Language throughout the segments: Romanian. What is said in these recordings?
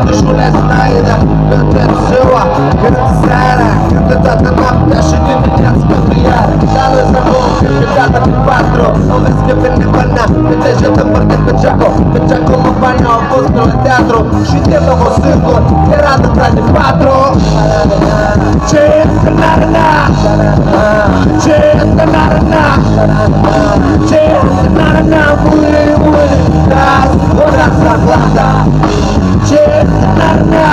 toată șulesc înaintea, când ziua, când seara, când toată noaptea și dimineața când iar. Dar lăsa vom fi gata pe 4. O vezi că vine bana, pe deja te împărte pe Giaco. Pe Giaco mă bani au fost pe la teatru și te mă singur, era de 4. Ce este narna? Ce este narna? Ce este narna? Mure, das, ora sagrada. Ce este narna?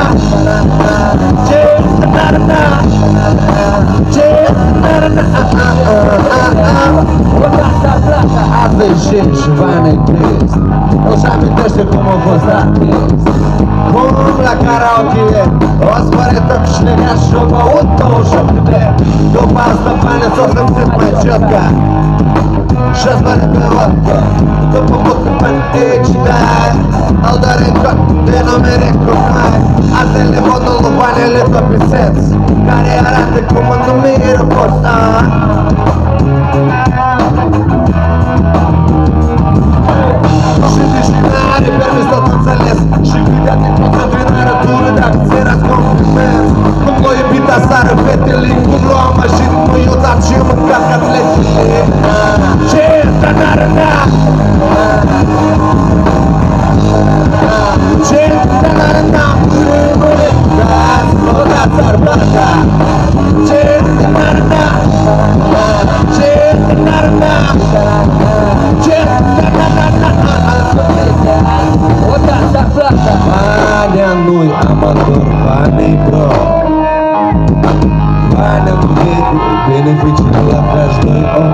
Ce este narna? Ce este narna? Ora sagrada. Azi și bani crezi. Își amintește cum a fost artist. Cum la karaoke o spăretă cu șnerea și o băut 28 de lei. După asta bani s-o să-mi simt mai ciotca și-ați bani pe vodka. După mult bani aici dai al doare în cot de numere cu noi. Altele modul lui banele pe piseți care arată cum în numire poți și deși n-are permis tot înțeles și videa din concentrare dură dacă ți erați compliment. Cum m-a iubit aseară fetele, cum luam mașini, mă iutat și eu mâncat catletele. Ce este narna? Ce este narna? Dați, mă dați armata. Ce este narna? Ce este narna? Ce este narna? O dați armata. Bania nu-i amator, banii bro. Bania nu vede beneficiile la frași 2 om.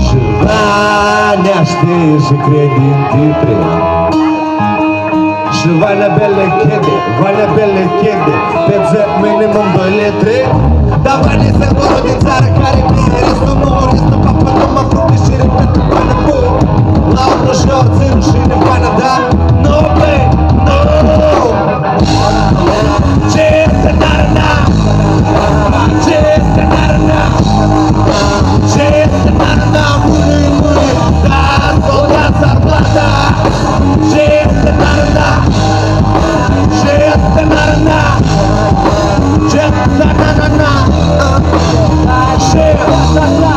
Și Vania știe și crede în titre. Și Vania bele chede pe zi minimum 2 litri. Dar Vania e singurul din țară care bine. Restul nu, restul papă, nu mă fructe și repetă Vania bun. La un ușor țin și ne Vania da. Nu, băi, nu. Ce este narna? Ce este narna? Ce este narna? Muri, da, soldați armata. Ce este narna? Ce este narna? Ce este narna? Ce este narna?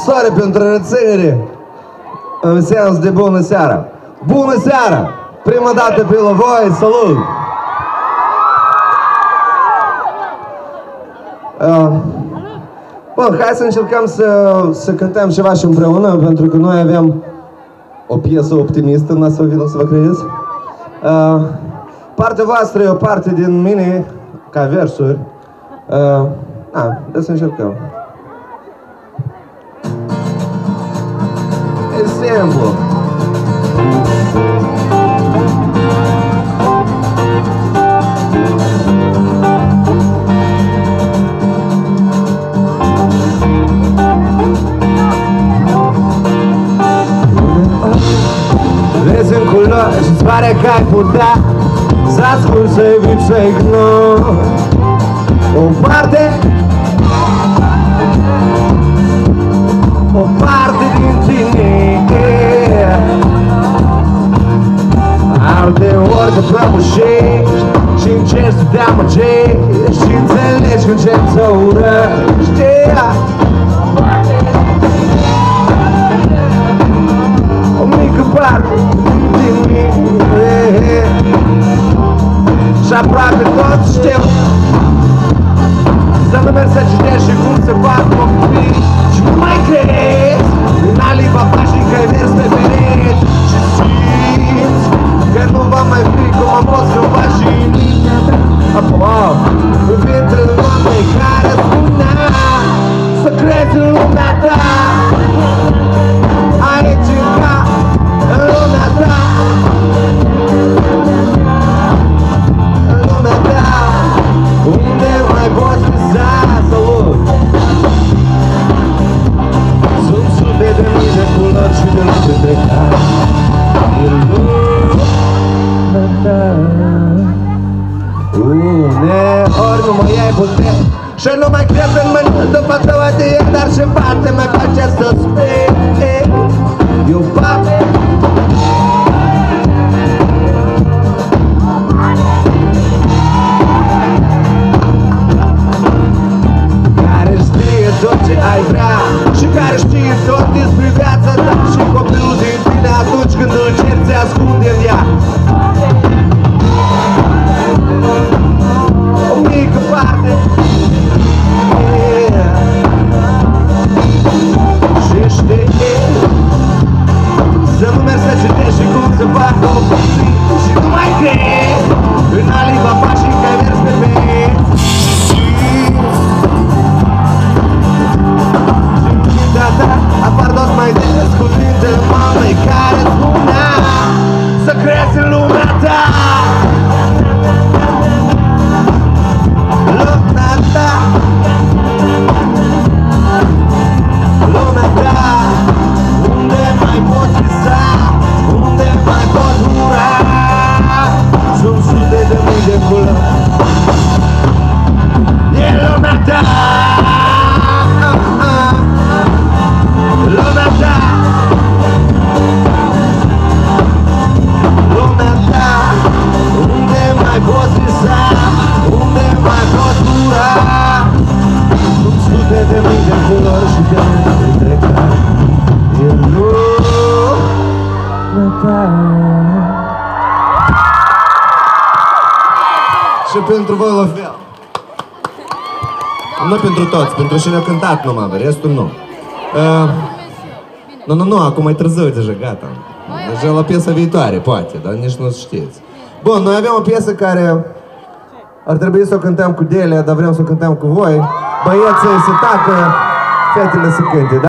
Soare pentru reținere în sens de bună seara. Bună seara! Prima dată pe la voi, salut! Bun, hai să încercăm să cântăm ceva și împreună, pentru că noi avem o piesă optimistă, nu să vină să vă credeți. Partea voastră e o parte din mine, ca versuri. Să încercăm. E simplu. Vezi în culori și-ți pare că ai putea să asculti, să eviți, să ignori o parte din tine. Alte ori te prăbușești și încerci să te amăgești și înțelegi că încerci să urăști. O mică parte din mine și aproape tot știu să nu mergi să citești și cum se fac copii. Și nu mai crezi în aliba pașnică ai mers pe pereți și simți că nu va mai fi cum am fost cândva și în mintea ta. Cuvintele noastre care spunea să crezi în lumea ta. Aici în lumea ta. În lumea ta. Unde mai multe și nu mai crez în mână după două de el, dar și parte mai face să spui iubam. Care știe tot ce ai vrea și care știe tot despre viața ta și copilul din tine atunci când îl ceri se ascunde în ea. O mică parte și știi să nu mergi să citești și cum să fac o copii și nu mai crezi în Alibaba și că ai mers pe peți. Ta apar tot mai des cuvintele mamei care spunea să crezi în lumea ta. Lumea ta, lumea ta, unde mai pot visa, unde mai pot ura. Sunt sute de mii de culori. E lumea ta. Lumea ta, lumea ta, unde mai poți visa, unde mai poți dura. Sunt sute de mii de culori și de între care e lumea ta. Și pentru voi la fel. Nu pentru toți, pentru cine a cântat numai, restul nu. Nu, acum e târziu deja, gata. Deja la piesa viitoare, poate, dar nici nu știți. Bun, noi avem o piesă care ar trebui să o cântăm cu Delia, dar vrem să o cântăm cu voi. Băieții se tacă, fetele se cânte, da?